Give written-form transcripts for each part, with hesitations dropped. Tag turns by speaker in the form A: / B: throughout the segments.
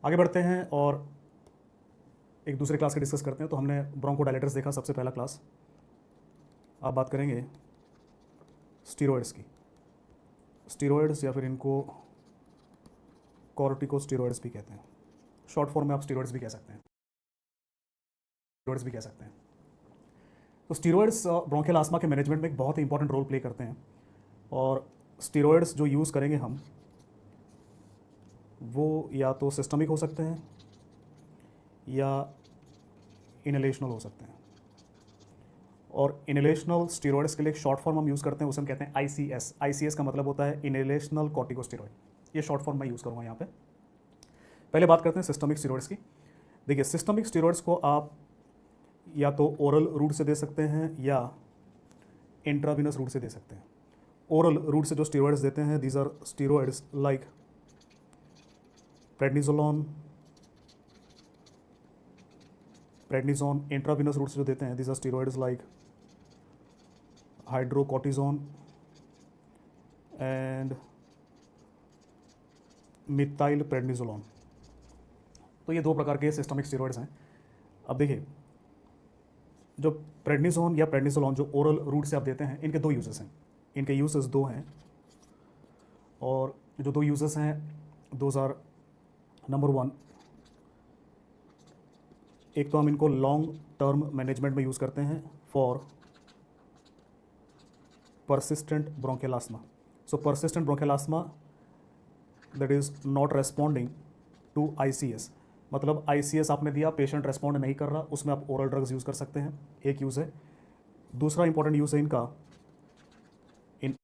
A: आगे बढ़ते हैं और एक दूसरे क्लास के डिस्कस करते हैं। तो हमने ब्रोंकोडायलेटर्स देखा सबसे पहला क्लास। अब बात करेंगे स्टीरॉयड्स की। स्टीरॉयड्स या फिर इनको कॉर्टिकोस्टीरॉयड्स भी कहते हैं, शॉर्ट फॉर्म में आप स्टीरॉयड्स भी कह सकते हैं, तो स्टीरॉयड्स ब्रोंकियल आस्मा के मैनेजमेंट में एक बहुत ही इंपॉर्टेंट रोल प्ले करते हैं। और स्टीरॉयड्स जो यूज़ करेंगे हम वो या तो सिस्टमिक हो सकते हैं या इनहेलेशनल हो सकते हैं। और इनहेलेशनल स्टीरॉयड्स के लिए एक शॉर्ट फॉर्म हम यूज़ करते हैं, उसे हम कहते हैं ICS। ICS का मतलब होता है इनहेलेशनल कॉर्टिकोस्टेरॉइड। ये शॉर्ट फॉर्म मैं यूज़ करूँगा यहाँ पे। पहले बात करते हैं सिस्टमिक स्टीरॉयड्स की। देखिए, सिस्टमिक स्टीरॉयड्स को आप या तो ओरल रूट से दे सकते हैं या इंट्राविनस रूट से दे सकते हैं। ओरल रूट से जो स्टीरॉयड्स देते हैं, these are steroids like prednisone. Intravenous route से जो देते हैं, these are steroids like hydrocortisone and methyl prednisolone. तो ये दो प्रकार के सिस्टमिक स्टीरॉयड्स हैं। अब देखिए, जो प्रेडनिजोन या प्रेडनिजोलोन जो ओरल रूट से आप देते हैं, इनके दो यूजेस हैं। इनके यूजेस दो हैं, और जो दो यूजेस हैं दोज आर, नंबर वन, एक तो हम इनको लॉन्ग टर्म मैनेजमेंट में यूज़ करते हैं for persistent bronchial asthma. So persistent bronchial asthma that is not responding to ICS, मतलब ICS आपने दिया, पेशेंट रेस्पॉन्ड नहीं कर रहा, उसमें आप ओरल ड्रग्स यूज़ कर सकते हैं, एक यूज़ है। दूसरा इंपॉर्टेंट यूज़ है इनका इन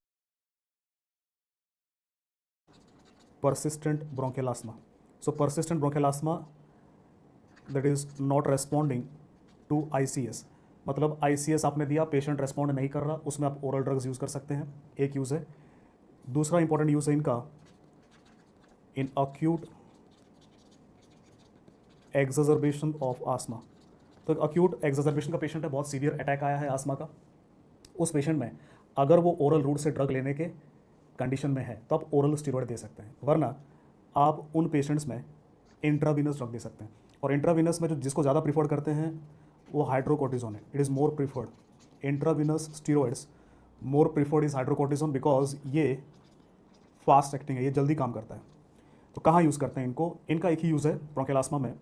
A: persistent bronchial asthma. So persistent bronchial asthma that is not responding to ICS, मतलब ICS आपने दिया, पेशेंट रेस्पॉन्ड नहीं कर रहा, उसमें आप ओरल ड्रग्स यूज़ कर सकते हैं, एक यूज़ है। दूसरा इंपॉर्टेंट यूज़ है इनका इन अक्यूट एक्सजर्बेशन ऑफ आस्मा। तो अक्यूट एक्सजर्बेशन का पेशेंट है, बहुत सीवियर अटैक आया है आस्मा का, उस पेशेंट में अगर वो ओरल रूट से ड्रग लेने के कंडीशन में है तो आप ओरल स्टीरॉयड दे सकते हैं, वरना आप उन पेशेंट्स में इंट्रावीनस ड्रग दे सकते हैं। और इंट्रावीनस में जो जिसको ज़्यादा प्रीफर्ड करते हैं वो हाइड्रोकोर्टिजोन है। It is more preferred. Intravenous steroids more preferred is hydrocortisone, because ये फास्ट एक्टिंग है, ये जल्दी काम करता है। तो कहाँ यूज़ करते हैं इनको? इनका एक ही यूज़ है ब्रोंकियल आस्मा में।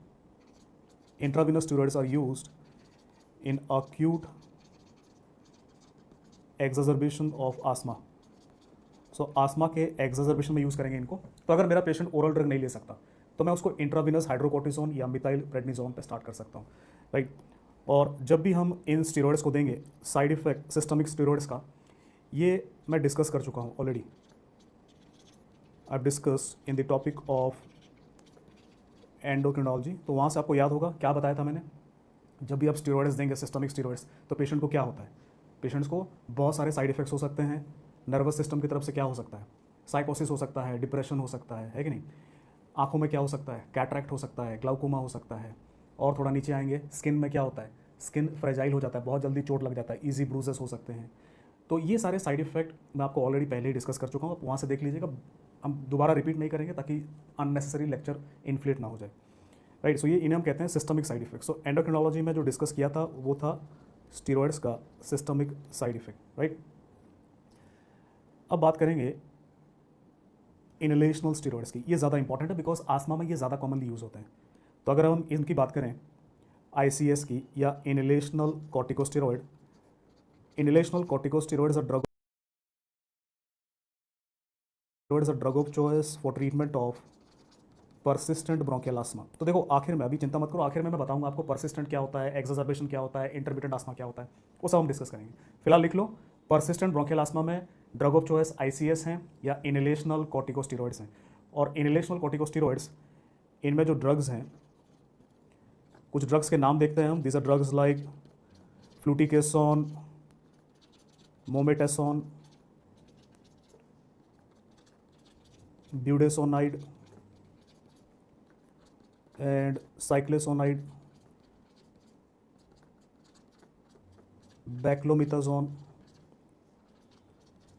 A: Intravenous steroids are used in acute exacerbation of asthma. So asthma के एक्सजर्बेशन में यूज़ करेंगे इनको। तो अगर मेरा पेशेंट ओरल ड्रग नहीं ले सकता तो मैं उसको इंट्रावीनस हाइड्रोकोर्टिजोन या मिथाइल प्रेडनिजोन पे स्टार्ट कर सकता हूँ, राइट। और जब भी हम इन स्टीरॉयड्स को देंगे, साइड इफेक्ट सिस्टमिक स्टीरॉयड्स का ये मैं डिस्कस कर चुका हूँ already. I discuss in the topic of endocrinology. तो वहाँ से आपको याद होगा क्या बताया था मैंने। जब भी आप स्टीरॉयड्स देंगे, सिस्टमिक स्टीरॉयड्स, तो पेशेंट को क्या होता है? पेशेंट्स को बहुत सारे साइड इफेक्ट्स हो सकते हैं। नर्वस सिस्टम की तरफ से क्या हो सकता है? साइकोसिस हो सकता है, डिप्रेशन हो सकता है कि नहीं। आँखों में क्या हो सकता है? कैटरैक्ट हो सकता है, ग्लाउकोमा हो सकता है। और थोड़ा नीचे आएंगे, स्किन में क्या होता है? स्किन फ्रेजाइल हो जाता है, बहुत जल्दी चोट लग जाता है, ईजी ब्रूजेस हो सकते हैं। तो ये सारे साइड इफेक्ट मैं आपको ऑलरेडी पहले ही डिस्कस कर चुका हूँ, आप वहाँ से देख लीजिएगा। हम दोबारा रिपीट नहीं करेंगे ताकि अननेसेसरी लेक्चर इन्फ्लेट ना हो जाए, राइट। सो ये इन्हें हम कहते हैं सिस्टमिक साइड इफेक्ट। सो एंडोक्रिनोलॉजी में जो डिस्कस किया था वो था स्टीरॉयड्स का सिस्टमिक साइड इफेक्ट, राइट। अब बात करेंगे इनहेलेशनल स्टीरॉयड्स की। ये ज़्यादा इंपॉर्टेंट है बिकॉज आस्मा में ये ज़्यादा कॉमनली यूज़ होते हैं। तो अगर हम इनकी बात करें, ICS की या inhalational corticosteroid, inhalational corticosteroids are drug of choice for treatment of persistent bronchial asthma. तो देखो, आखिर में, अभी चिंता मत करो, आखिर में मैं बताऊंगा आपको परसिस्टेंट क्या होता है, एक्सजर्बेशन क्या होता है, इंटरमिटेंट आस्मा क्या होता है, वो सब हम डिस्कस करेंगे। फिलहाल लिख लो, परसिस्टेंट ब्रोंकियल आस्मा में ड्रग ऑफ चॉइस ICS हैं या इनहेलेशनल कॉर्टिकोस्टेरॉइड्स हैं। और इनहेलेशनल कॉर्टिकोस्टेरॉइड्स, इनमें जो ड्रग्स हैं, कुछ ड्रग्स के नाम देखते हैं हम। These are drugs like fluticasone, mometasone, budesonide and ciclesonide, beclomethasone.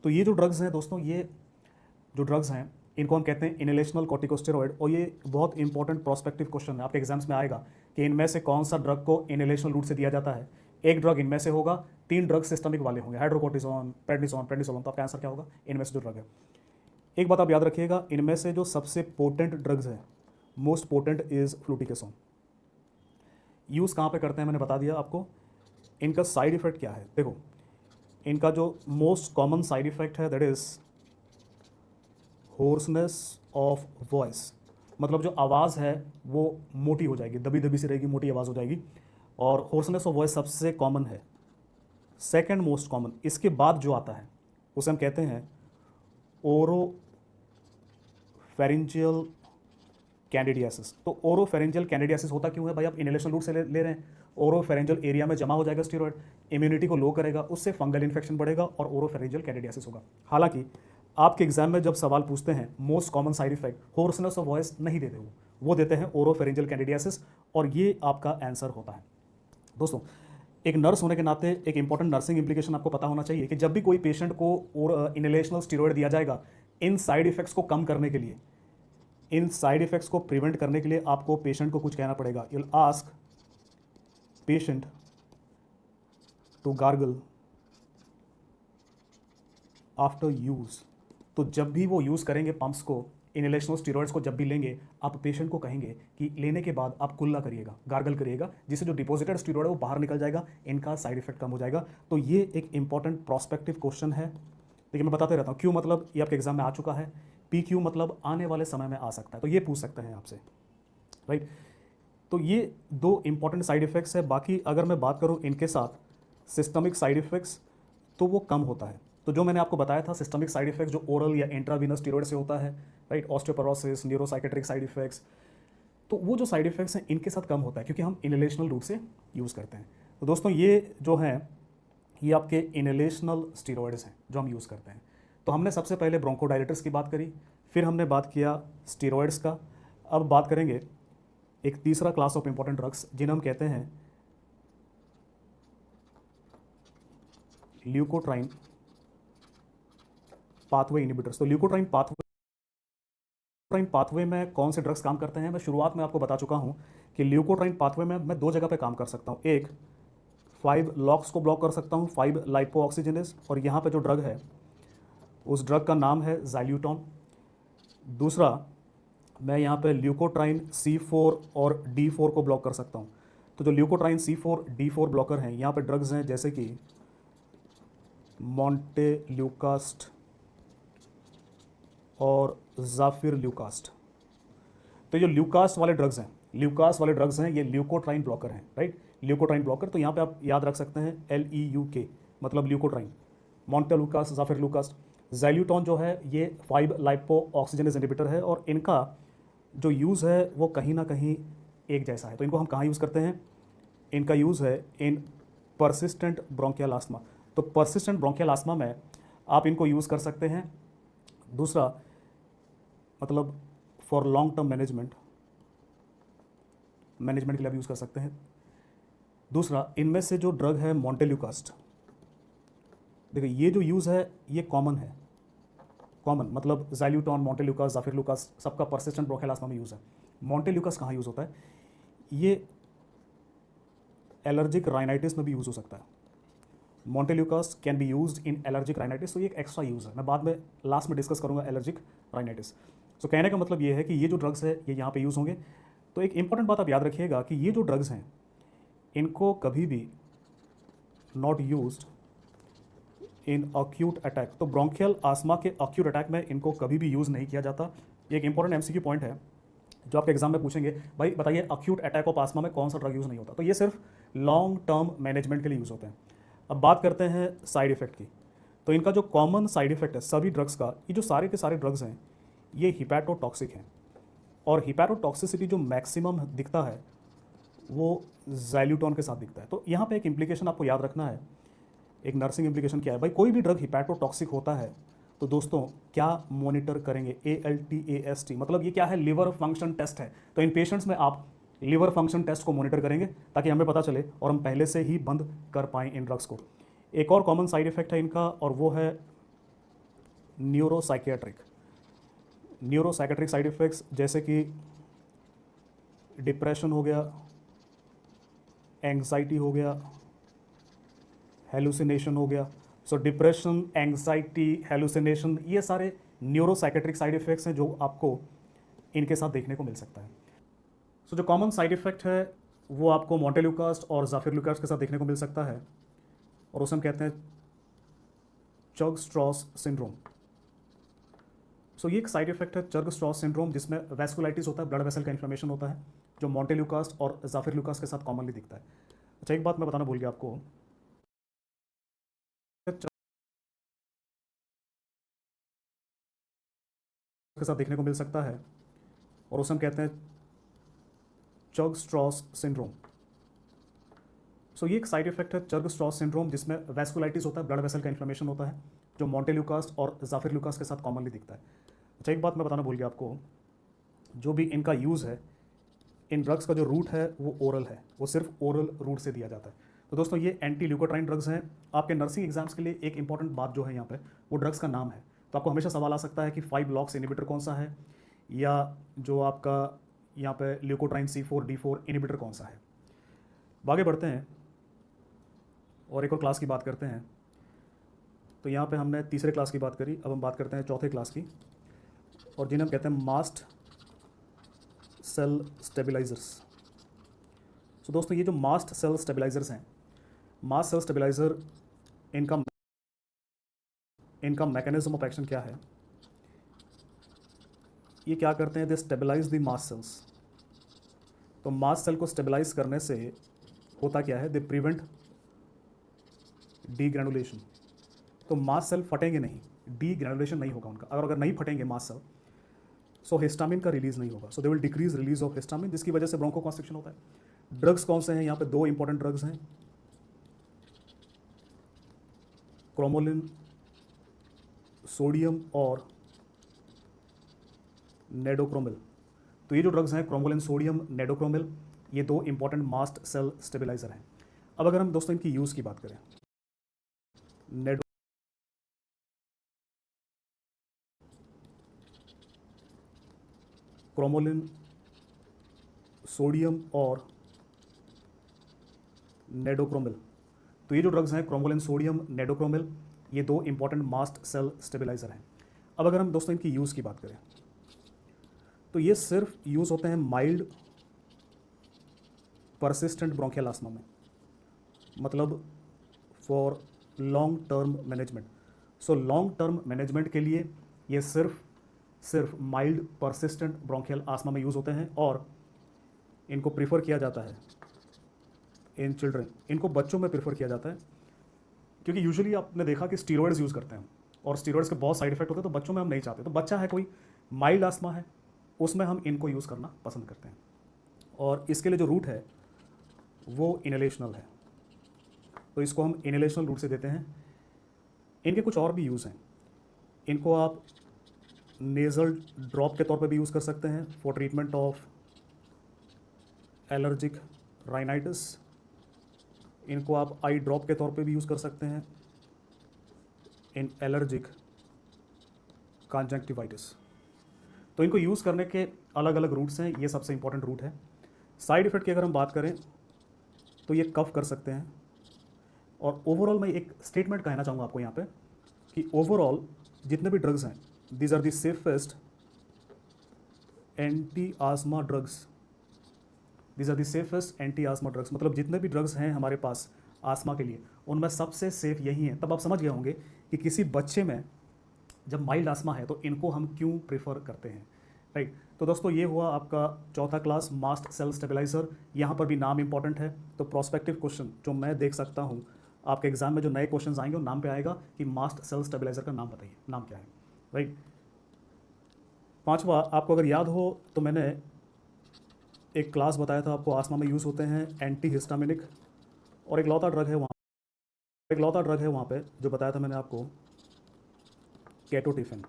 A: तो ये जो ड्रग्स हैं दोस्तों, ये जो ड्रग्स हैं इनको हम कहते हैं इनहेलेशनल कॉर्टिकोस्टेरॉइड। और ये बहुत इंपॉर्टेंट प्रोस्पेक्टिव क्वेश्चन है, आपके एग्जाम्स में आएगा कि इनमें से कौन सा ड्रग को इनहेलेशनल रूट से दिया जाता है। एक ड्रग इनमें से होगा, 3 ड्रग सिस्टमिक वाले होंगे, हाइड्रोकोर्टिसोन, प्रेडनिसोन। तो आपका आंसर क्या होगा, इनमें से जो ड्रग है। एक बात आप याद रखिएगा, इनमें से जो सबसे पोटेंट ड्रग्स है, मोस्ट पोटेंट इज फ्लूटिकेसोन। यूज़ कहाँ पे करते हैं मैंने बता दिया आपको। इनका साइड इफेक्ट क्या है, देखो इनका जो मोस्ट कॉमन साइड इफेक्ट है that is hoarseness of voice. मतलब जो आवाज़ है वो मोटी हो जाएगी, दबी दबी सी रहेगी, मोटी आवाज़ हो जाएगी। और होर्सनेस ऑफ वॉइस सबसे कॉमन है, सेकंड मोस्ट कॉमन। इसके बाद जो आता है उसे हम कहते हैं ओरोफेरिंजियल कैंडिडियासिस। तो ओरोफेरिंजियल कैंडिडियासिस होता क्यों है भाई, आप इनहेलेशन रूट से ले रहे हैं, ओरोफेरिंजियल एरिया में जमा हो जाएगा स्टीरॉयड, इम्यूनिटी को लो करेगा, उससे फंगल इन्फेक्शन बढ़ेगा और ओरोफेरिंजियल कैंडिडियासिस होगा। हालांकि आपके एग्जाम में जब सवाल पूछते हैं most common side effect, hoarseness of voice नहीं देते, वो देते हैं ओरोफेरिंजियल कैंडिडियासिस, और ये आपका आंसर होता है। दोस्तों एक नर्स होने के नाते एक इंपॉर्टेंट नर्सिंग इंप्लीकेशन आपको पता होना चाहिए कि जब भी कोई पेशेंट को और इनहेलेशनल स्टीरॉयड दिया जाएगा, इन साइड इफेक्ट्स को कम करने के लिए, इन साइड इफेक्ट्स को प्रिवेंट करने के लिए आपको पेशेंट को कुछ कहना पड़ेगा। You will ask patient to gargle after use. तो जब भी वो यूज़ करेंगे पंप्स को, इनहेलेशनल स्टीरॉयड्स को जब भी लेंगे, आप पेशेंट को कहेंगे कि लेने के बाद आप कुल्ला करिएगा, गार्गल करिएगा, जिससे जो डिपॉजिटेड स्टीरॉयड है वो बाहर निकल जाएगा, इनका साइड इफेक्ट कम हो जाएगा। तो ये एक इंपॉर्टेंट प्रोस्पेक्टिव क्वेश्चन है। देखिए मैं बताते रहता हूँ, क्यू मतलब ये आपके एग्जाम में आ चुका है, पी क्यू मतलब आने वाले समय में आ सकता है, तो ये पूछ सकते हैं आपसे, राइट। तो ये 2 इंपॉर्टेंट साइड इफेक्ट्स है। बाकी अगर मैं बात करूँ इनके साथ सिस्टमिक साइड इफेक्ट्स, तो वो कम होता है। तो जो मैंने आपको बताया था सिस्टमिक साइड इफेक्ट्स जो ओरल या इंट्रावीनस स्टीरॉयड से होता है, right, osteoporosis, neuropsychiatric side effects, तो वो जो साइड इफेक्ट्स हैं इनके साथ कम होता है क्योंकि हम इनहेलेशनल रूट से यूज़ करते हैं। तो दोस्तों ये जो हैं ये आपके इनहेलेशनल स्टीरॉयड्स हैं जो हम यूज़ करते हैं। तो हमने सबसे पहले ब्रोंकोडायलेटर्स की बात करी, फिर हमने बात किया स्टीरॉयड्स का। अब बात करेंगे एक तीसरा क्लास ऑफ इंपॉर्टेंट ड्रग्स जिन्हें हम कहते हैं ल्यूकोट्राइन पाथवे इनिबिटर्स। तो ल्यूकोट्राइन पाथवे में कौन से ड्रग्स काम करते हैं, मैं शुरुआत में आपको बता चुका हूं कि ल्यूकोट्राइन पाथवे में मैं 2 जगह पे काम कर सकता हूं। एक 5 लॉक्स को ब्लॉक कर सकता हूं, 5 लाइपो ऑक्सीजनेज, और यहाँ पे जो ड्रग है उस ड्रग का नाम है ज़ाइल्यूटॉन। दूसरा मैं यहाँ पे ल्यूकोट्राइन C4 और D4 को ब्लॉक कर सकता हूँ। तो जो ल्यूकोट्राइन C4 D4 ब्लॉकर हैं, यहाँ पे ड्रग्स हैं जैसे कि मॉन्टेल्यूकास्ट और ज़ाफिरल्यूकास्ट। तो ये ल्यूकास्ट वाले ड्रग्स हैं, ये ल्यूकोट्राइन ब्लॉकर हैं, राइट, ल्यूकोट्राइन ब्लॉकर। तो यहाँ पे आप याद रख सकते हैं LEUK मतलब ल्यूकोट्राइन, मॉन्टेल्यूकास्ट, ज़ाफिरल्यूकास्ट। ज़ाइल्यूटॉन जो है ये 5 लाइपो ऑक्सीजनेज इनहिबिटर है, और इनका जो यूज़ है वो कहीं ना कहीं एक जैसा है। तो इनको हम कहाँ यूज़ करते हैं, इनका यूज़ है इन परसिस्टेंट ब्रोंकियल आस्थमा। तो परसिस्टेंट ब्रोंकियल आस्थमा में आप इनको यूज़ कर सकते हैं। दूसरा मतलब फॉर लॉन्ग टर्म मैनेजमेंट के लिए आप यूज़ कर सकते हैं। दूसरा इनमें से जो ड्रग है मॉन्टेल्यूकास्ट, देखिए ये जो यूज़ है ये कॉमन है, कॉमन मतलब ज़ाइल्यूटॉन, मॉन्टेल्यूकास्ट, ज़ाफिरल्यूकास्ट सबका परसिस्टेंट ब्रोंकियल आस्थमा में यूज़ है। मॉन्टेल्यूकास्ट कहाँ यूज़ होता है, ये एलर्जिक राइनाइटिस में भी यूज़ हो सकता है। Montelukast can be used in allergic rhinitis, तो ये एक एक्स्ट्रा यूज़ है, मैं बाद में लास्ट में डिस्कस करूँगा एलर्जिक राइनाइटिस। तो कहने का मतलब ये है कि ये जो ड्रग्स है ये यहाँ पे यूज़ होंगे। तो एक इंपॉर्टेंट बात आप याद रखिएगा कि ये जो ड्रग्स हैं इनको कभी भी not used in acute attack. तो ब्रोंकियल आस्थमा के अक्यूट अटैक में इनको कभी भी यूज़ नहीं किया जाता। एक इंपॉर्टेंट MCQ पॉइंट है जो आपके एग्जाम में पूछेंगे, भाई बताइए अक्यूट अटैक ऑफ आस्थमा में कौन सा ड्रग यूज़ नहीं होता। तो ये सिर्फ लॉन्ग टर्म मैनेजमेंट के लिए यूज़ होते हैं। अब बात करते हैं साइड इफ़ेक्ट की। तो इनका जो कॉमन साइड इफ़ेक्ट है सभी ड्रग्स का, ये जो सारे के सारे ड्रग्स हैं ये हिपैटोटॉक्सिक हैं, और हिपैटोटॉक्सिसिटी जो मैक्सिमम दिखता है वो ज़ाइल्यूटॉन के साथ दिखता है। तो यहाँ पे एक इम्प्लीकेशन आपको याद रखना है, एक नर्सिंग इम्प्लीकेशन क्या है, भाई कोई भी ड्रग हिपैटोटॉक्सिक होता है तो दोस्तों क्या मॉनिटर करेंगे, ALT-AST मतलब ये क्या है, लिवर फंक्शन टेस्ट है। तो इन पेशेंट्स में आप लिवर फंक्शन टेस्ट को मॉनिटर करेंगे ताकि हमें पता चले और हम पहले से ही बंद कर पाएँ इन ड्रग्स को। एक और कॉमन साइड इफेक्ट है इनका और वो है न्यूरोसाइकियाट्रिक। न्यूरोसाइकेट्रिक साइड इफ़ेक्ट्स जैसे कि डिप्रेशन हो गया, एंग्जाइटी हो गया, हेलुसिनेशन हो गया। सो डिप्रेशन, एंग्जाइटी, हेलुसिनेशन, ये सारे न्यूरोसाइकेट्रिक साइड इफ़ेक्ट्स हैं जो आपको इनके साथ देखने को मिल सकता है। सो जो कॉमन साइड इफ़ेक्ट है वो आपको मोंटेल्यूकास्ट और ज़ाफिर-लुकास के साथ देखने को मिल सकता है, और उसे हम कहते हैं चर्ग-स्ट्रॉस सिंड्रोम। सो ये एक साइड इफेक्ट है चर्ग-स्ट्रॉस सिंड्रोम, जिसमें वैस्कुलाइटिस होता है, ब्लड वेसल का इन्फ्लेमेशन होता है, जो मोंटेल्यूकास और ज़ाफिर-लुकास के साथ कॉमनली दिखता है। अच्छा, एक बात मैं बताना भूल गया आपको, के साथ देखने को मिल सकता है, और उसे हम कहते हैं चर्ग-स्ट्रॉस सिंड्रोम। सो ये एक साइड इफेक्ट है चर्ग-स्ट्रॉस सिंड्रोम, जिसमें वैस्कुलाइटिस होता है, ब्लड वेसल का इन्फ्लेमेशन होता है, जो मोंटेल्यूकास और ज़ाफिर-लुकास के साथ कॉमनली दिखता है। अच्छा, एक बात मैं बताना भूल गया आपको, जो भी इनका यूज़ है, इन ड्रग्स का जो रूट है वो ओरल है, वो सिर्फ ओरल रूट से दिया जाता है। तो दोस्तों ये एंटी ल्यूकोट्राइन ड्रग्स हैं। आपके नर्सिंग एग्जाम्स के लिए एक इंपॉर्टेंट बात जो है यहाँ पे, वो ड्रग्स का नाम है। तो आपको हमेशा सवाल आ सकता है कि 5-LOX इनिबिटर कौन सा है, या जो आपका यहाँ पे ल्यूकोट्राइन C4D4 इनिबिटर कौन सा है। आगे बढ़ते हैं और एक और क्लास की बात करते हैं। तो यहाँ पे हमने तीसरे क्लास की बात करी, अब हम बात करते हैं चौथे क्लास की, और जिन्हें हम कहते हैं मास्ट सेल स्टेबिलाइजर्स। तो दोस्तों ये जो मास्ट सेल स्टेबिलाइजर्स हैं, मास्ट सेल स्टेबिलाइजर, इनका मैकेनिज्म ऑफ एक्शन क्या है, ये क्या करते हैं, दे स्टेबिलाइज द मास्ट सेल्स। तो मास्ट सेल को स्टेबिलाइज करने से होता क्या है, दे प्रिवेंट डीग्रेनुलेशन। तो मास्ट सेल फटेंगे नहीं, डीग्रेनुलेशन नहीं होगा उनका। अगर नहीं फटेंगे मास्ट सेल, सो हिस्टामिन का रिलीज नहीं होगा, so they will decrease release of histamine, जिसकी वजह से ब्रोंकोकॉन्स्ट्रिक्शन होता है। ड्रग्स कौन से हैं यहाँ पे, दो इंपॉर्टेंट ड्रग्स हैं, क्रोमोलिन सोडियम और नेडोक्रोमिल। तो ये जो ड्रग्स हैं क्रोमोलिन सोडियम, नेडोक्रोमिल, ये दो इंपॉर्टेंट मास्ट सेल स्टेबिलाइजर हैं। अब अगर हम दोस्तों इनकी यूज़ की बात करें, नेडो क्रोमोलिन सोडियम और नेडोक्रोमिल, तो ये जो ड्रग्स हैं क्रोमोलिन सोडियम, नेडोक्रोमिल, ये दो इंपॉर्टेंट मास्ट सेल स्टेबिलाइजर हैं। अब अगर हम दोस्तों इनकी यूज़ की बात करें, तो ये सिर्फ यूज़ होते हैं माइल्ड परसिस्टेंट ब्रोंकियल आस्मा में, मतलब for long term management. So long term management के लिए ये सिर्फ माइल्ड परसिस्टेंट ब्रोंकियल आस्मा में यूज़ होते हैं, और इनको प्रीफर किया जाता है इन चिल्ड्रन, इनको बच्चों में प्रीफर किया जाता है, क्योंकि यूजुअली आपने देखा कि स्टीरॉयड्स यूज़ करते हैं, और स्टीरॉयड्स के बहुत साइड इफेक्ट होते हैं, तो बच्चों में हम नहीं चाहते। तो बच्चा है कोई माइल्ड आस्मा है, उसमें हम इनको यूज़ करना पसंद करते हैं, और इसके लिए जो रूट है वो इनहेलेशनल है, तो इसको हम इनहेलेशनल रूट से देते हैं। इनके कुछ और भी यूज़ हैं, इनको आप नेज़ल ड्रॉप के तौर पे भी यूज़ कर सकते हैं for treatment of allergic rhinitis. इनको आप आई ड्रॉप के तौर पे भी यूज़ कर सकते हैं इन एलर्जिक कंजंक्टिवाइटिस। तो इनको यूज़ करने के अलग अलग रूट्स हैं, ये सबसे इंपॉर्टेंट रूट है। साइड इफ़ेक्ट की अगर हम बात करें तो ये कफ कर सकते हैं, और ओवरऑल मैं एक स्टेटमेंट कहना चाहूँगा आपको यहाँ पे कि ओवरऑल जितने भी ड्रग्स हैं, these are the safest anti asthma drugs, these are the safest anti asthma drugs. मतलब जितने भी ड्रग्स हैं हमारे पास आस्मा के लिए, उनमें सबसे सेफ यही है। तब आप समझ गए होंगे कि किसी बच्चे में जब माइल्ड आस्मा है तो इनको हम क्यों प्रेफर करते हैं, राइट। तो दोस्तों ये हुआ आपका चौथा क्लास, मास्ट सेल स्टेबिलाइजर। यहाँ पर भी नाम इंपॉर्टेंट है, तो प्रोस्पेक्टिव क्वेश्चन जो मैं देख सकता हूँ आपके एग्जाम में, जो नए क्वेश्चन आएंगे उन नाम पे आएगा कि मास्ट सेल स्टेबिलाइजर का नाम बताइए, नाम क्या है, राइट। पांचवा, आपको अगर याद हो तो मैंने एक क्लास बताया था आपको, आस्मा में यूज़ होते हैं एंटी हिस्टामिनिक, और एक लौता ड्रग है वहाँ पे जो बताया था मैंने आपको, केटोटिफिन।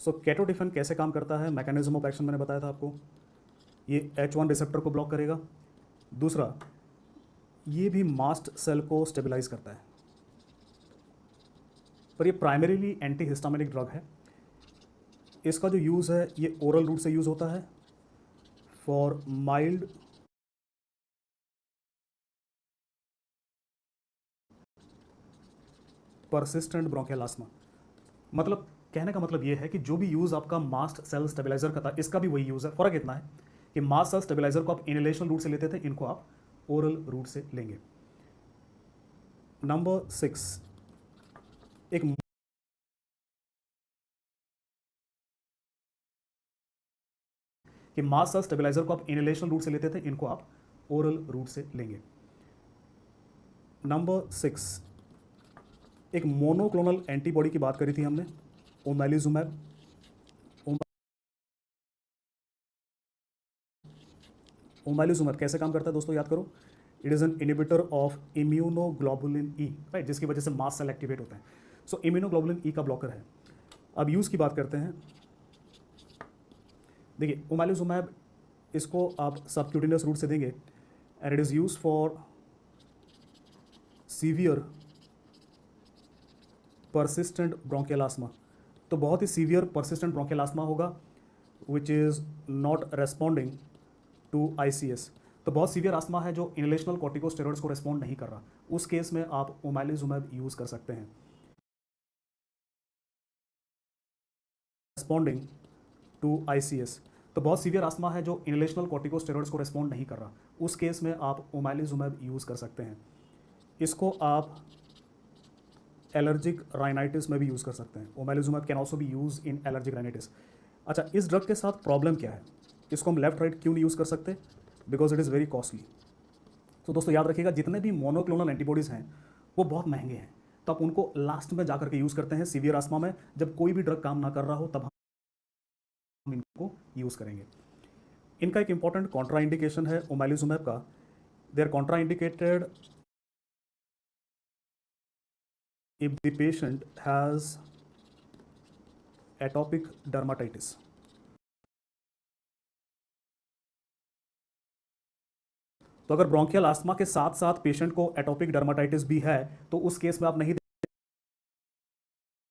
A: सो केटोटिफिन कैसे काम करता है, मैकेनिज्म ऑफ एक्शन मैंने बताया था आपको। ये H1 रिसेप्टर को ब्लॉक करेगा। दूसरा, ये भी मास्ट सेल को स्टेबिलाइज करता है, पर ये प्राइमरीली एंटी हिस्टामिनिक ड्रग है। इसका जो यूज़ है ये ओरल रूट से यूज़ होता है फॉर माइल्ड परसिस्टेंट ब्रोंकियल आस्मा। मतलब कहने का मतलब ये है कि जो भी यूज़ आपका मास्ट सेल स्टेबलाइजर का था, इसका भी वही यूज़ है। फ़र्क इतना है कि मास्ट सेल स्टेबलाइजर को आप इनहेलेशन रूट से लेते थे, इनको आप ओरल रूट से लेंगे। नंबर 6, एक कि मास्ट सेल स्टेबलाइजर को आप इनहेलेशन रूट से लेते थे, इनको आप ओरल रूट से लेंगे। नंबर 6, एक मोनोक्लोनल एंटीबॉडी की बात करी थी हमने, ओमैलिजुमैब। ओमैलिजुमैब कैसे काम करता है दोस्तों, याद करो। It is an inhibitor of immunoglobulin E, right, जिसकी वजह से मास्ट सेल एक्टिवेट होते हैं। सो इम्यूनोग्लोबुलिन ई का ब्लॉकर है। अब यूज़ की बात करते हैं। देखिए ओमैलिजुमैब, इसको आप सबक्यूटेनियस रूट से देंगे and it is use for severe persistent bronchial asthma. तो बहुत ही सीवियर परसिस्टेंट ब्रोंकियल आस्मा होगा which is not responding to ICS। तो बहुत सीवियर आस्मा है जो इनहेलेशनल कॉर्टिकोस्टेरॉइड्स को रेस्पॉन्ड नहीं कर रहा, उस केस में आप ओमैलिजुमैब यूज़ कर सकते हैं। रेस्पॉन्डिंग टू ICS, तो बहुत सीवियर आस्मा है जो इनहेलेशनल कॉर्टिकोस्टेरॉइड्स को रेस्पॉन्ड नहीं कर रहा, उस केस में आप ओमैलिजुमैब यूज़ कर सकते हैं। इसको आप एलर्जिक राइनाइटिस में भी यूज़ कर सकते हैं। Omalizumab can also be use in allergic rhinitis. अच्छा, इस ड्रग के साथ प्रॉब्लम क्या है, इसको हम लेफ्ट राइट क्यों नहीं यूज़ कर सकते, because it is very costly. तो दोस्तों याद रखिएगा, जितने भी मोनोक्लोनल एंटीबॉडीज़ हैं वो बहुत महंगे हैं, तो आप उनको लास्ट में जाकर के यूज़ करते हैं सीवियर आस्मा में, जब कोई भी ड्रग काम ना कर रहा हो तब हम इनको यूज़ करेंगे। इनका एक इंपॉर्टेंट कॉन्ट्रा इंडिकेशन है ओमैलिजुमैब का। They are contraindicated if the patient has atopic dermatitis। तो अगर ब्रोंकियल आस्मा के साथ साथ पेशेंट को एटोपिक डर्माटाइटिस भी है तो उस केस में आप नहीं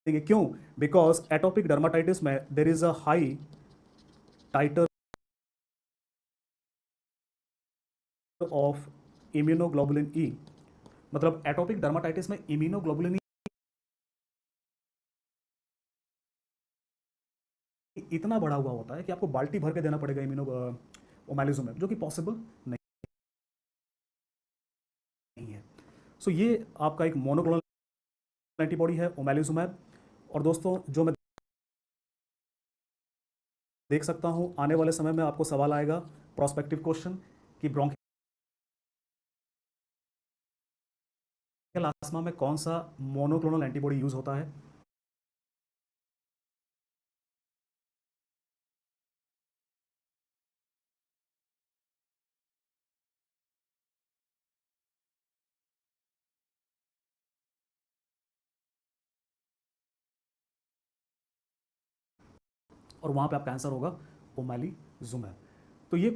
A: देंगे। क्यों? बिकॉज एटोपिक डर्माटाइटिस में there is a high titer of immunoglobulin E. मतलब एटोपिक डर्माटाइटिस में इम्यूनोग्लोबुलिन इतना बड़ा हुआ होता है कि आपको बाल्टी भर के देना पड़ेगा ओमैलिजुमैब, जो कि पॉसिबल नहीं है। सो ये आपका एक मोनोक्लोनल एंटीबॉडी है ओमैलिजुमैब। और दोस्तों जो मैं देख सकता हूं आने वाले समय में आपको सवाल आएगा प्रोस्पेक्टिव क्वेश्चन कि ब्रोंकियल आस्मा में कौन सा मोनोक्लोनल एंटीबॉडी यूज होता है। और वहां पे आपका आंसर होगा ओमैलिजुमैब। तो ये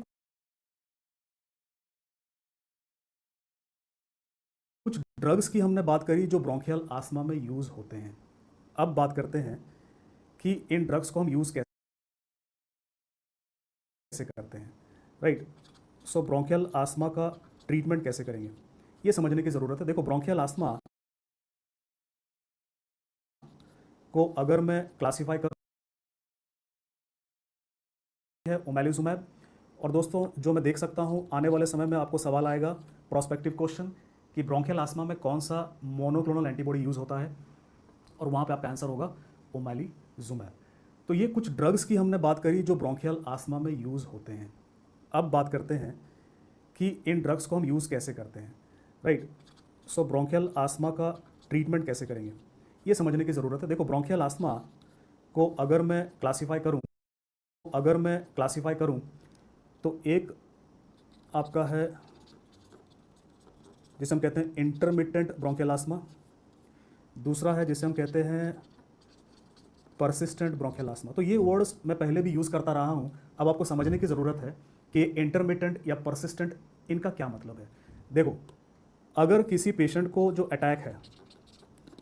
A: कुछ ड्रग्स की हमने बात करी जो ब्रोंकियल आस्मा में यूज होते हैं। अब बात करते हैं कि इन ड्रग्स को हम यूज कैसे करते हैं, राइट। सो ब्रोंकियल आस्मा का ट्रीटमेंट कैसे करेंगे ये समझने की ज़रूरत है। देखो ब्रोंकियल आस्मा को अगर मैं क्लासीफाई कर है ओमैलिजुमैब। और दोस्तों जो मैं देख सकता हूं आने वाले समय में आपको सवाल आएगा प्रोस्पेक्टिव क्वेश्चन कि ब्रोंकियल आस्मा में कौन सा मोनोक्लोनल एंटीबॉडी यूज़ होता है, और वहाँ पे आपका आंसर होगा ओमैलिजुमैब। तो ये कुछ ड्रग्स की हमने बात करी जो ब्रोंकियल आस्मा में यूज़ होते हैं। अब बात करते हैं कि इन ड्रग्स को हम यूज़ कैसे करते हैं, राइट। सो ब्रोंकियल आस्मा का ट्रीटमेंट कैसे करेंगे ये समझने की ज़रूरत है। देखो ब्रोंकियल आस्मा को अगर मैं क्लासीफाई करूं तो एक आपका है जिसे हम कहते हैं इंटरमिटेंट ब्रोंकियल आस्मा, दूसरा है जिसे हम कहते हैं परसिस्टेंट ब्रोंकियल आस्मा। तो ये वर्ड्स मैं पहले भी यूज़ करता रहा हूँ, अब आपको समझने की ज़रूरत है कि इंटरमिटेंट या परसिस्टेंट इनका क्या मतलब है। देखो अगर किसी पेशेंट को जो अटैक है,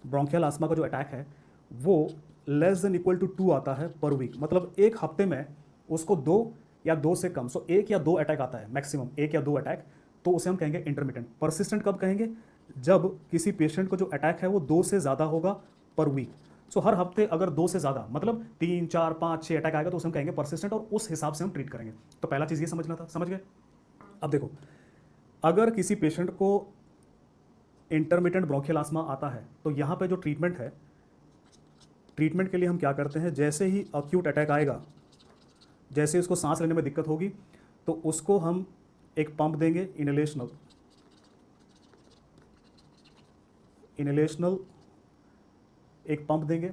A: ब्रोंकियल आस्मा का जो अटैक है वो लेस देन इक्वल टू 2 आता है पर वीक, मतलब एक हफ्ते में उसको 2 या 2 से कम, सो 1 या 2 अटैक आता है मैक्सिमम, 1 या 2 अटैक, तो उसे हम कहेंगे इंटरमिटेंट। परसिस्टेंट कब कहेंगे? जब किसी पेशेंट को जो अटैक है वो 2 से ज़्यादा होगा पर वीक। सो हर हफ्ते अगर 2 से ज़्यादा मतलब 3, 4, 5, 6 अटैक आएगा तो उसे हम कहेंगे परसिस्टेंट, और उस हिसाब से हम ट्रीट करेंगे। तो पहला चीज़ ये समझना था, समझ गए? अब देखो, अगर किसी पेशेंट को इंटरमिटेंट ब्रोंकियल आस्मा आता है तो यहाँ पे जो ट्रीटमेंट है, ट्रीटमेंट के लिए हम क्या करते हैं, जैसे ही अक्यूट अटैक आएगा, जैसे उसको सांस लेने में दिक्कत होगी तो उसको हम एक पंप देंगे, इनहेलेशनल एक पंप देंगे,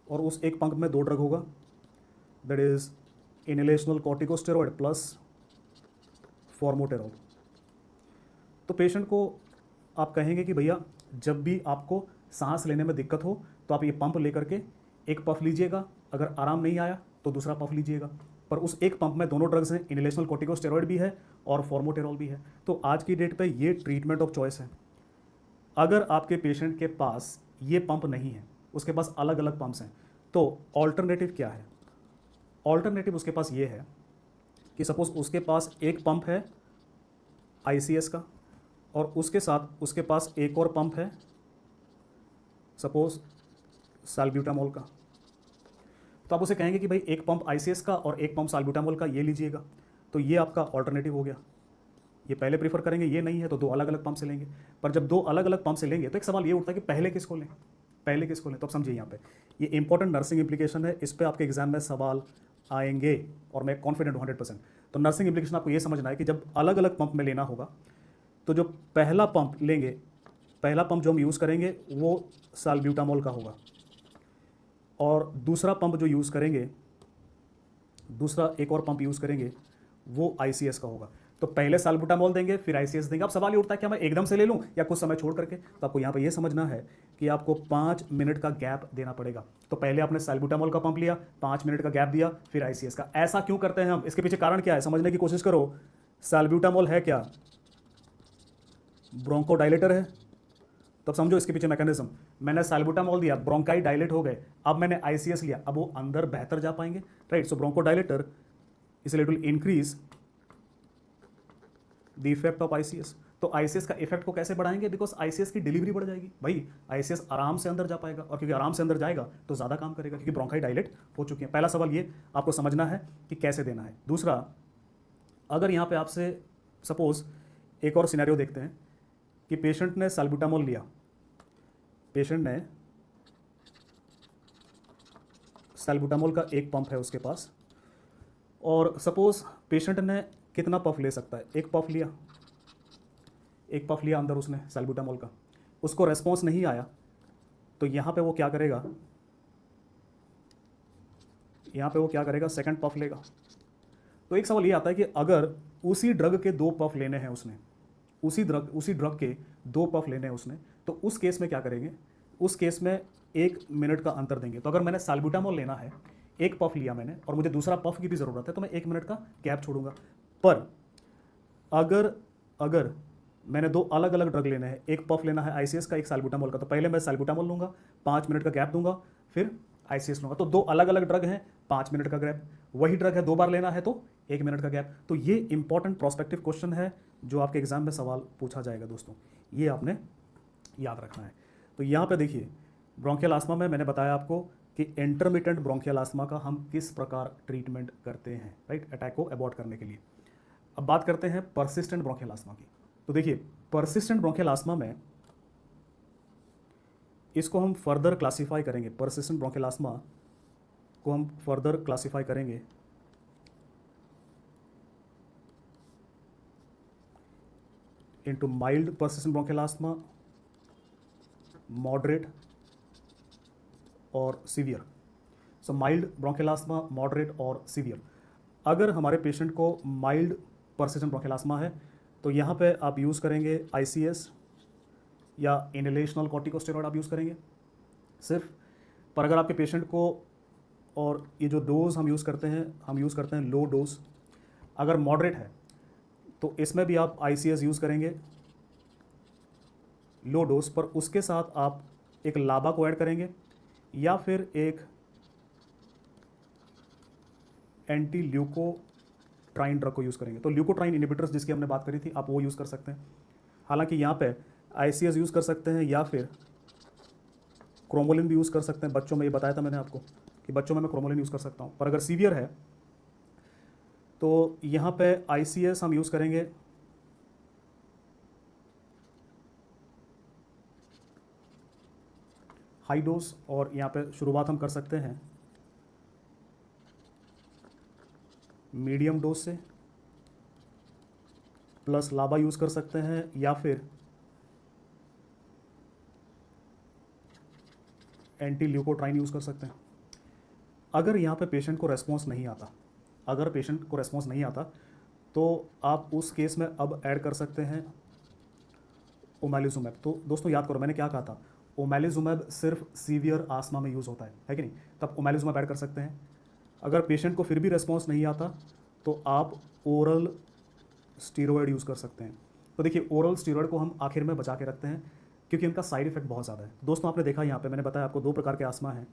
A: और उस एक पंप में 2 ड्रग होगा, that is inhalational corticosteroid plus formoterol. तो पेशेंट को आप कहेंगे कि भैया जब भी आपको सांस लेने में दिक्कत हो तो आप ये पंप लेकर के एक पफ लीजिएगा, अगर आराम नहीं आया तो दूसरा पफ लीजिएगा, पर उस एक पंप में दोनों ड्रग्स हैं, इनहेलेशनल कॉर्टिकोस्टेरॉइड भी है और फॉर्मोटेरॉल भी है। तो आज की डेट पे ये ट्रीटमेंट ऑफ चॉइस है। अगर आपके पेशेंट के पास ये पंप नहीं है, उसके पास अलग अलग पंप्स हैं, तो ऑल्टरनेटिव क्या है? ऑल्टरनेटिव उसके पास ये है कि सपोज उसके पास एक पंप है ICS का, और उसके साथ उसके पास एक और पंप है सपोज साल्ब्यूटामोल का। तो आप उसे कहेंगे कि भाई एक पंप ICS का और एक पंप साल्ब्यूटामोल का ये लीजिएगा, तो ये आपका ऑल्टरनेटिव हो गया। ये पहले प्रीफर करेंगे, ये नहीं है तो 2 अलग अलग पंप से लेंगे। पर जब 2 अलग अलग पंप से लेंगे तो एक सवाल ये उठता है कि पहले किसको लें, पहले किसको लें? तो आप समझिए यहाँ पे ये इंपॉर्टेंट नर्सिंग इंप्लीकेशन है, इस पर आपके एग्जाम में सवाल आएंगे और मैं कॉन्फिडेंट हूँ 100%। तो नर्सिंग इंप्लीकेशन आपको ये समझना है कि जब अलग अलग पंप में लेना होगा तो जो पहला पंप लेंगे, पहला पंप जो हम यूज़ करेंगे वो साल्ब्यूटामोल का होगा, और दूसरा पंप जो यूज़ करेंगे, दूसरा एक और पंप यूज़ करेंगे वो ICS का होगा। तो पहले साल्ब्यूटामोल देंगे फिर ICS देंगे। अब सवाल ये उठता है कि मैं एकदम से ले लूँ या कुछ समय छोड़ करके? तो आपको यहाँ पे ये समझना है कि आपको 5 मिनट का गैप देना पड़ेगा। तो पहले आपने साल्ब्यूटामोल का पंप लिया, 5 मिनट का गैप दिया, फिर ICS का। ऐसा क्यों करते हैं हम? इसके पीछे कारण क्या है समझने की कोशिश करो। साल्ब्यूटामोल है क्या? ब्रोंकोडाइलेटर है। तो अब समझो इसके पीछे मैकेनिज्म। मैंने साल्ब्यूटामोल दिया, ब्रोंकाई डायलेट हो गए, अब मैंने ICS लिया, अब वो अंदर बेहतर जा पाएंगे, राइट? सो ब्रोंकोडाइलेटर इसलिए it will increase the effect of ICS। तो ICS का इफेक्ट को कैसे बढ़ाएंगे? बिकॉज ICS की डिलीवरी बढ़ जाएगी भाई, ICS आराम से अंदर जा पाएगा, और क्योंकि आराम से अंदर जाएगा तो ज़्यादा काम करेगा क्योंकि ब्रोंकाई डायलेट हो चुकी है। पहला सवाल ये आपको समझना है कि कैसे देना है। दूसरा, अगर यहाँ पे आपसे सपोज एक और सिनेरियो देखते हैं कि पेशेंट ने साल्ब्यूटामोल लिया, पेशेंट ने साल्ब्यूटामोल का एक पंप है उसके पास, और सपोज पेशेंट ने कितना पफ ले सकता है? एक पफ लिया, एक पफ लिया अंदर उसने साल्ब्यूटामोल का, उसको रेस्पॉन्स नहीं आया, तो यहाँ पे वो क्या करेगा? यहाँ पे वो क्या करेगा? सेकंड पफ लेगा। तो एक सवाल ये आता है कि अगर उसी ड्रग के 2 पफ लेने हैं उसने, उसी ड्रग के 2 पफ लेने हैं उसने, तो उस केस में क्या करेंगे? उस केस में 1 मिनट का अंतर देंगे। तो अगर मैंने साल्ब्यूटामोल लेना है, एक पफ लिया मैंने और मुझे दूसरा पफ की भी ज़रूरत है, तो मैं 1 मिनट का गैप छोड़ूंगा। पर अगर मैंने 2 अलग अलग ड्रग लेने हैं, एक पफ लेना है ICS का, एक साल्ब्यूटामोल का, तो पहले मैं साल्ब्यूटामोल लूँगा, 5 मिनट का गैप दूंगा, फिर ICS लूँगा। तो 2 अलग अलग ड्रग हैं, 5 मिनट का गैप। वही ड्रग है 2 बार लेना है तो 1 मिनट का गैप। तो ये इंपॉर्टेंट प्रोस्पेक्टिव क्वेश्चन है जो आपके एग्जाम में सवाल पूछा जाएगा दोस्तों, ये आपने याद रखना है। तो यहाँ पे देखिए, ब्रोंकियल आस्मा में मैंने बताया आपको कि इंटरमिटेंट ब्रोंकियल आस्मा का हम किस प्रकार ट्रीटमेंट करते हैं, राइट, अटैक को अवॉइड करने के लिए। अब बात करते हैं परसिस्टेंट ब्रोंकियल आस्मा की। तो देखिए, परसिस्टेंट ब्रोंकियल आस्मा में इसको हम फर्दर क्लासीफाई करेंगे, परसिस्टेंट ब्रोंकियल आस्मा को हम फर्दर क्लासीफाई करेंगे into mild persistent bronchial asthma, moderate और severe. So mild bronchial asthma, moderate और सीवियर। अगर हमारे पेशेंट को माइल्ड परसिस्टेंट ब्रोंकियल आस्मा है तो यहाँ पे आप यूज़ करेंगे ICS या इनहेलेशनल कॉर्टिकोस्टेरॉइड आप यूज़ करेंगे सिर्फ। पर अगर आपके पेशेंट को, और ये जो डोज हम यूज़ करते हैं लो डोज। अगर मॉडरेट है तो इसमें भी आप ICS यूज़ करेंगे लो डोज, पर उसके साथ आप एक लाबा को ऐड करेंगे या फिर एक एंटी ल्यूकोट्राइन ड्रग को यूज़ करेंगे। तो ल्यूकोट्राइन इनिबिटर्स जिसकी हमने बात करी थी, आप वो यूज़ कर सकते हैं। हालांकि यहाँ पे आईसीएस यूज़ कर सकते हैं या फिर क्रोमोलिन भी यूज़ कर सकते हैं। बच्चों में ये बताया था मैंने आपको कि बच्चों में मैं क्रोमोलिन यूज़ कर सकता हूँ, पर अगर सीवियर है तो यहाँ पे आईसीएस हम यूज़ करेंगे हाई डोज, और यहाँ पे शुरुआत हम कर सकते हैं मीडियम डोज से, प्लस लाबा यूज़ कर सकते हैं या फिर एंटी ल्यूकोट्राइन यूज़ कर सकते हैं। अगर यहाँ पे पेशेंट को रेस्पॉन्स नहीं आता, अगर पेशेंट को रेस्पॉन्स नहीं आता तो आप उस केस में अब ऐड कर सकते हैं ओमेलिजुमैब। तो दोस्तों याद करो मैंने क्या कहा था, ओमेलिजुमैब सिर्फ सीवियर आस्मा में यूज़ होता है कि नहीं, तब ओमेलिजुमैब ऐड कर सकते हैं। अगर पेशेंट को फिर भी रेस्पॉन्स नहीं आता तो आप ओरल स्टीरॉयड यूज़ कर सकते हैं। तो देखिए ओरल स्टीरॉयड को हम आखिर में बचा के रखते हैं क्योंकि इनका साइड इफेक्ट बहुत ज़्यादा है। दोस्तों आपने देखा यहाँ पे मैंने बताया आपको दो प्रकार के आस्मा हैं,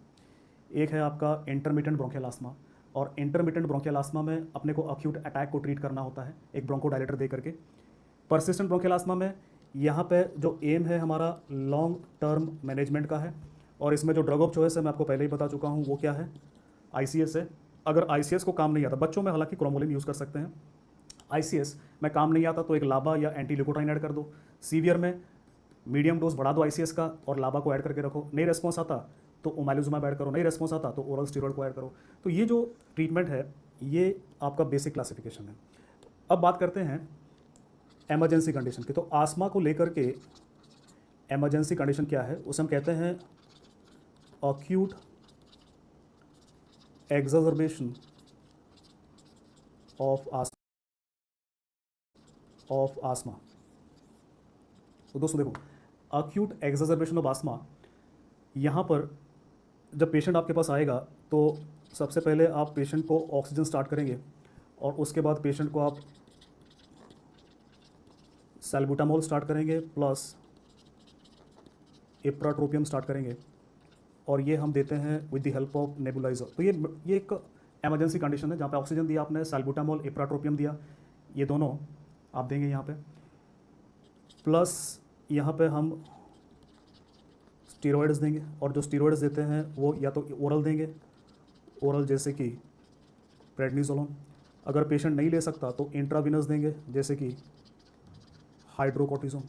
A: एक है आपका इंटरमिटेंट ब्रोंकियल आस्मा, और इंटरमिटेंट ब्रोंकियल आस्मा में अपने को अक्यूट अटैक को ट्रीट करना होता है एक ब्रोंकोडायलेटर दे करके। परसिस्टेंट ब्रोंकियल आस्मा में यहाँ पे जो एम है हमारा लॉन्ग टर्म मैनेजमेंट का है, और इसमें जो ड्रग ऑफ चॉइस है मैं आपको पहले ही बता चुका हूँ वो क्या है, आईसीएस है। अगर आईसीएस को काम नहीं आता, बच्चों में हालांकि क्रोमोलिन यूज़ कर सकते हैं, आईसीएस में काम नहीं आता तो एक लाबा या एंटी ल्यूकोट्राइन ऐड कर दो। सीवियर में मीडियम डोज बढ़ा दो आईसीएस का और लाबा को ऐड करके रखो। नहीं रेस्पॉन्स आता तो ओमेलिजुमैब ऐड करो, नहीं रेस्पॉन्स आता तो ओरल स्टीरॉयड को ऐड करो। तो ये जो ट्रीटमेंट है ये आपका बेसिक क्लासिफिकेशन है। अब बात करते हैं एमरजेंसी कंडीशन की। तो आस्मा को लेकर के एमरजेंसी कंडीशन क्या है, उसे हम कहते हैं अक्यूट एक्सर्बेशन ऑफ आस्मा। तो दोस्तों देखो अक्यूट एक्सर्बेशन ऑफ आस्मा, यहाँ पर जब पेशेंट आपके पास आएगा तो सबसे पहले आप पेशेंट को ऑक्सीजन स्टार्ट करेंगे और उसके बाद पेशेंट को आप सैल्बुटामोल स्टार्ट करेंगे प्लस इप्राट्रोपियम स्टार्ट करेंगे, और ये हम देते हैं with the help of nebuliser. तो ये एक एमरजेंसी कंडीशन है जहाँ पे ऑक्सीजन दिया आपने, सैल्बुटामोल इप्राट्रोपियम दिया, ये दोनों आप देंगे यहाँ पे, प्लस यहाँ पे हम स्टीरॉयड्स देंगे, और जो स्टीरॉयड्स देते हैं वो या तो ओरल देंगे, ओरल जैसे कि प्रेडनिसोलोन, अगर पेशेंट नहीं ले सकता तो इंट्राविनस देंगे जैसे कि हाइड्रोकोर्टिजोन।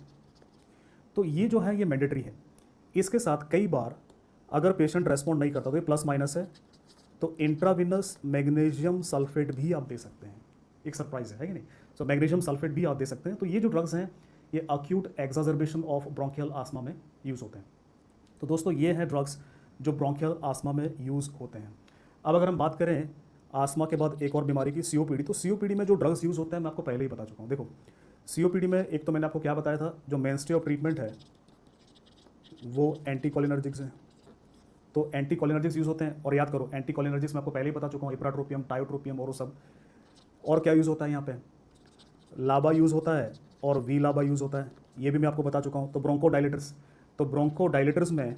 A: तो ये जो है ये मैंडेटरी है। इसके साथ कई बार अगर पेशेंट रेस्पॉन्ड नहीं करता तो ये प्लस माइनस है, तो इंट्राविनस मैग्नीशियम सल्फेट भी आप दे सकते हैं। एक सरप्राइज है कि नहीं, सो मैग्नीशियम सल्फेट भी आप दे सकते हैं। तो ये जो ड्रग्स हैं ये अक्यूट एक्सर्बेशन ऑफ ब्रोंकियल आस्मा में यूज़ होते हैं। तो दोस्तों ये हैं ड्रग्स जो ब्रोंकियल आस्मा में यूज़ होते हैं। अब अगर हम बात करें आस्मा के बाद एक और बीमारी की, सीओपीडी, तो सीओपीडी में जो ड्रग्स यूज़ होते हैं मैं आपको पहले ही बता चुका हूँ। देखो सीओपीडी में एक तो मैंने आपको क्या बताया था, जो मेनस्टे ऑफ ट्रीटमेंट है वो एंटीकोलिनर्जिक्स हैं। तो एंटीकोलिनर्जिक्स यूज़ होते हैं, और याद करो एंटीकोलिनर्जिक्स मैं आपको पहले ही बता चुका हूँ, इप्राट्रोपियम, टायोट्रोपियम और वो सब। और क्या यूज़ होता है यहाँ पे, लाबा यूज़ होता है और वी लाबा यूज़ होता है, ये भी मैं आपको बता चुका हूँ। तो ब्रोंकोडायलेटर्स, तो ब्रोंकोडायलेटर्स में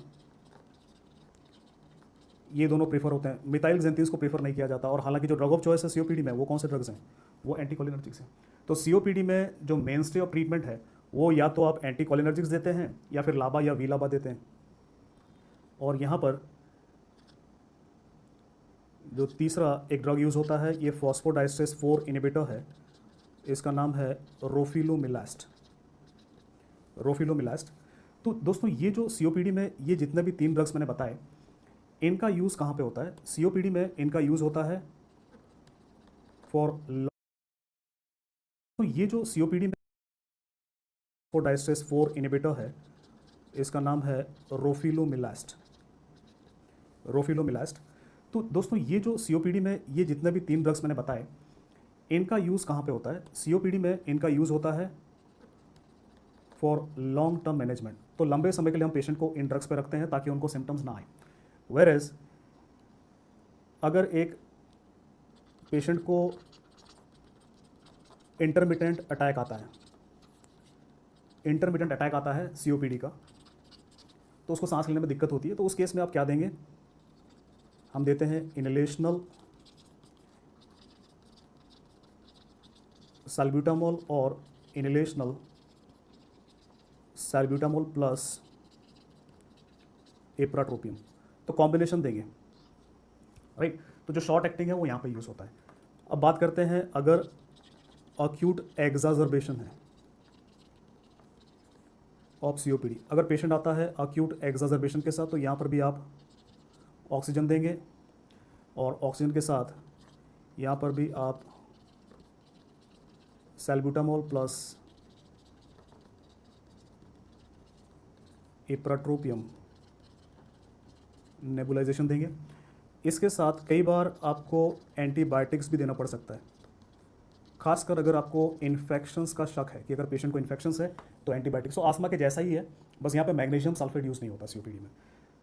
A: ये दोनों प्रीफर होते हैं, मिथाइल जेंथिस को प्रीफर नहीं किया जाता। और हालांकि जो ड्रग ऑफ चॉइस है सीओपीडी में वो कौन से ड्रग्स हैं, वो एंटीकोलिनर्जिक्स हैं। तो सीओपीडी में जो मेन स्टे ऑफ ट्रीटमेंट है वो या तो आप एंटीकोलिनर्जिक्स देते हैं या फिर लाबा या वी लाबा देते हैं। और यहाँ पर जो तीसरा एक ड्रग यूज़ होता है ये फॉस्फोडाइस्ट्रेस 4 इनिबिटर है, इसका नाम है रोफिलोमिलास्ट, रोफिलोमिलास्ट। तो दोस्तों ये जो सीओपीडी में ये जितने भी 3 ड्रग्स मैंने बताए इनका यूज़ कहाँ पे होता है, सीओपीडी में इनका यूज़ होता है फॉर, तो ये जो सीओपीडी में फॉस्फोडाइस्ट्रेस 4 इनिबिटर है इसका नाम है रोफिलोमिलास्ट, रोफिलोमिलास्ट। तो दोस्तों ये जो सीओपीडी में ये जितने भी 3 ड्रग्स मैंने बताए इनका यूज़ कहाँ पे होता है, सीओपीडी में इनका यूज़ होता है फॉर लॉन्ग टर्म मैनेजमेंट। तो लंबे समय के लिए हम पेशेंट को इन ड्रग्स पे रखते हैं ताकि उनको सिम्टम्स ना आए। वेरेज अगर एक पेशेंट को इंटरमिटेंट अटैक आता है, इंटरमिटेंट अटैक आता है सीओपीडी का, तो उसको सांस लेने में दिक्कत होती है, तो उस केस में आप क्या देंगे, हम देते हैं इनहेलेशनल सैल्ब्यूटामोल और इनहेलेशनल सैल्ब्यूटामोल प्लस एप्राट्रोपियम, तो कॉम्बिनेशन देंगे, राइट। तो जो शॉर्ट एक्टिंग है वो यहाँ पे यूज़ होता है। अब बात करते हैं अगर अक्यूट एग्जाजर्बेशन है ऑफ सीओपीडी, अगर पेशेंट आता है अक्यूट एग्जाजर्बेशन के साथ, तो यहाँ पर भी आप ऑक्सीजन देंगे और ऑक्सीजन के साथ यहाँ पर भी आप सैल्ब्यूटामोल प्लस एप्राट्रोपियम नेबुलाइजेशन देंगे। इसके साथ कई बार आपको एंटीबायोटिक्स भी देना पड़ सकता है, खासकर अगर आपको इन्फेक्शंस का शक है कि अगर पेशेंट को इन्फेक्शंस है तो एंटीबायोटिक्स। तो आस्मा के जैसा ही है, बस यहाँ पे मैग्नीशियम सल्फेट यूज़ नहीं होता सीओपीडी में।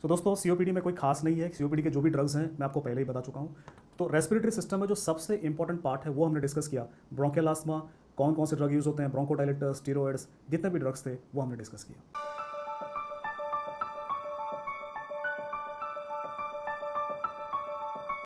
A: तो दोस्तों सीओपीडी में कोई खास नहीं है, सीओपीडी के जो भी ड्रग्स हैं मैं आपको पहले ही बता चुका हूँ। तो रेस्पिरेटरी सिस्टम में जो सबसे इंपॉर्टेंट पार्ट है वो हमने डिस्कस किया, ब्रोंकियल आस्मा, कौन कौन से ड्रग यूज़ होते हैं, ब्रोंकोडायलेटर्स, स्टीरॉयड्स, जितने भी ड्रग्स थे वो हमने डिस्कस किया।